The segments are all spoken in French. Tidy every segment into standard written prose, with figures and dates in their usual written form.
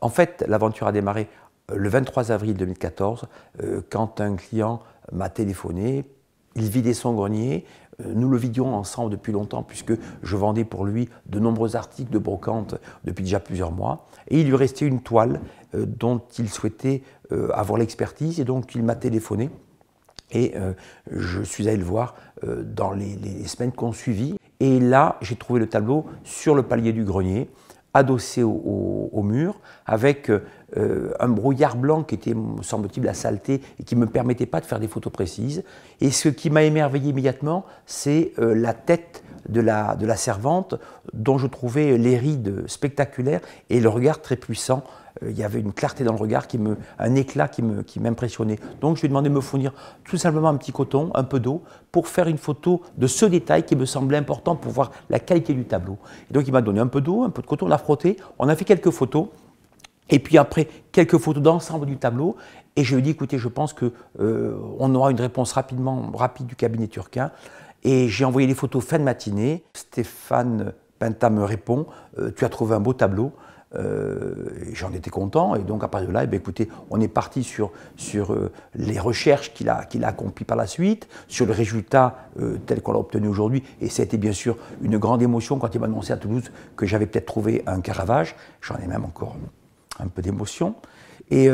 En fait, l'aventure a démarré le 23 avril 2014, quand un client m'a téléphoné. Il vidait son grenier. Nous le vidions ensemble depuis longtemps, puisque je vendais pour lui de nombreux articles de brocante depuis déjà plusieurs mois. Et il lui restait une toile dont il souhaitait avoir l'expertise, et donc il m'a téléphoné. Et je suis allé le voir dans les semaines qui ont suivi. Et là, j'ai trouvé le tableau sur le palier du grenier, adossé au mur, avec un brouillard blanc qui était, me semble-t-il, la saleté et qui ne me permettait pas de faire des photos précises. Et ce qui m'a émerveillé immédiatement, c'est la tête de la servante, dont je trouvais les rides spectaculaires et le regard très puissant. Il y avait une clarté dans le regard, un éclat qui m'impressionnait. Donc je lui ai demandé de me fournir tout simplement un petit coton, un peu d'eau, pour faire une photo de ce détail qui me semblait important pour voir la qualité du tableau. Et donc il m'a donné un peu d'eau, un peu de coton, on a frotté, on a fait quelques photos, et puis après quelques photos d'ensemble du tableau. Et je lui ai dit, écoutez, je pense qu'on aura une réponse rapide du cabinet turquin. Et j'ai envoyé les photos fin de matinée. Stéphane Pinta me répond, tu as trouvé un beau tableau. J'en étais content, et donc à partir de là, écoutez, on est parti sur les recherches qu'il a accomplies par la suite, sur le résultat tel qu'on l'a obtenu aujourd'hui, et ça a été bien sûr une grande émotion quand il m'a annoncé à Toulouse que j'avais peut-être trouvé un Caravage. J'en ai même encore un peu d'émotion. Et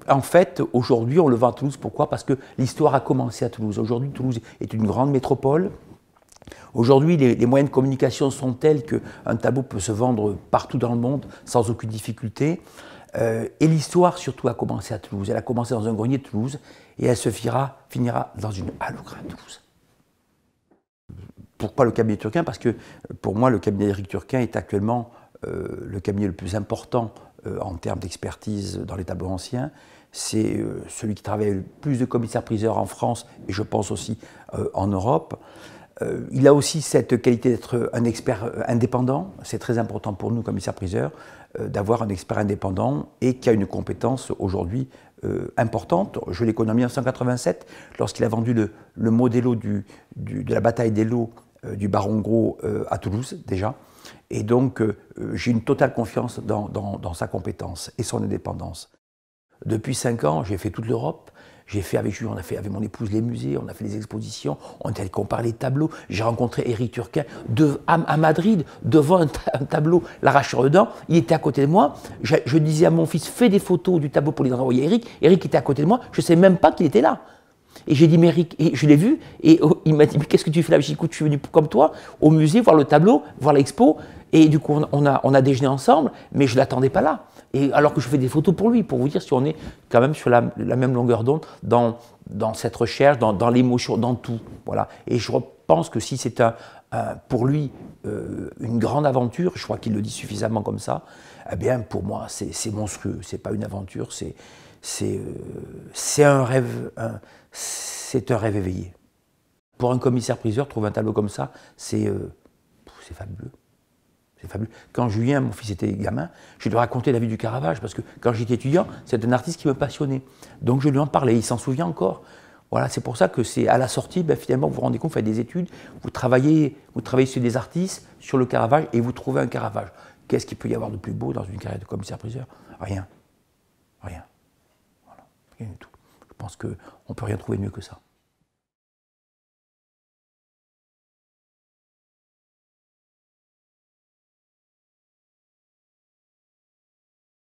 en fait, aujourd'hui, on le vend à Toulouse. Pourquoi? Parce que l'histoire a commencé à Toulouse. Aujourd'hui, Toulouse est une grande métropole. Aujourd'hui, les moyens de communication sont tels qu'un tableau peut se vendre partout dans le monde sans aucune difficulté. Et l'histoire, surtout, a commencé à Toulouse. Elle a commencé dans un grenier de Toulouse et elle se finira dans une halle au grain de Toulouse. Pourquoi le cabinet turquin? Parce que pour moi, le cabinet d'Éric Turquin est actuellement le cabinet le plus important en termes d'expertise dans les tableaux anciens. C'est celui qui travaille le plus de commissaires-priseurs en France et je pense aussi en Europe. Il a aussi cette qualité d'être un expert indépendant. C'est très important pour nous, commissaires-priseurs, d'avoir un expert indépendant et qui a une compétence aujourd'hui importante. Je l'ai connu en 1987 lorsqu'il a vendu le modello de la bataille des lots du Baron Gros à Toulouse déjà. Et donc j'ai une totale confiance dans sa compétence et son indépendance. Depuis 5 ans, j'ai fait toute l'Europe. J'ai fait avec Jules, on a fait avec mon épouse les musées, on a fait les expositions, on est allé comparer les tableaux. J'ai rencontré Éric Turquin à Madrid, devant un tableau, L'Arracheur de dents. Il était à côté de moi. Je disais à mon fils, fais des photos du tableau pour les envoyer à Éric. Éric était à côté de moi, je ne savais même pas qu'il était là. Et j'ai dit, mais Éric, et je l'ai vu, et il m'a dit, mais qu'est-ce que tu fais là? J'ai dit, écoute, je suis venu comme toi, au musée, voir le tableau, voir l'expo. Et du coup, on a déjeuné ensemble, mais je ne l'attendais pas là. Et alors que je fais des photos pour lui, pour vous dire si on est quand même sur la même longueur d'onde dans cette recherche, dans l'émotion, dans tout. Voilà. Et je pense que si c'est pour lui une grande aventure, je crois qu'il le dit suffisamment comme ça, eh bien pour moi c'est monstrueux. C'est pas une aventure, c'est un rêve, c'est un rêve éveillé. Pour un commissaire-priseur, trouver un tableau comme ça, c'est fabuleux. C'est fabuleux. Quand Julien, mon fils, était gamin, je lui racontais la vie du Caravage, parce que quand j'étais étudiant, c'est un artiste qui me passionnait. Donc je lui en parlais, il s'en souvient encore. Voilà, c'est pour ça que c'est à la sortie, ben, finalement, vous vous rendez compte, vous faites des études, vous travaillez sur des artistes, sur le Caravage, et vous trouvez un Caravage. Qu'est-ce qu'il peut y avoir de plus beau dans une carrière de commissaire-priseur? Rien. Rien. Voilà. Rien du tout. Je pense qu'on ne peut rien trouver mieux que ça.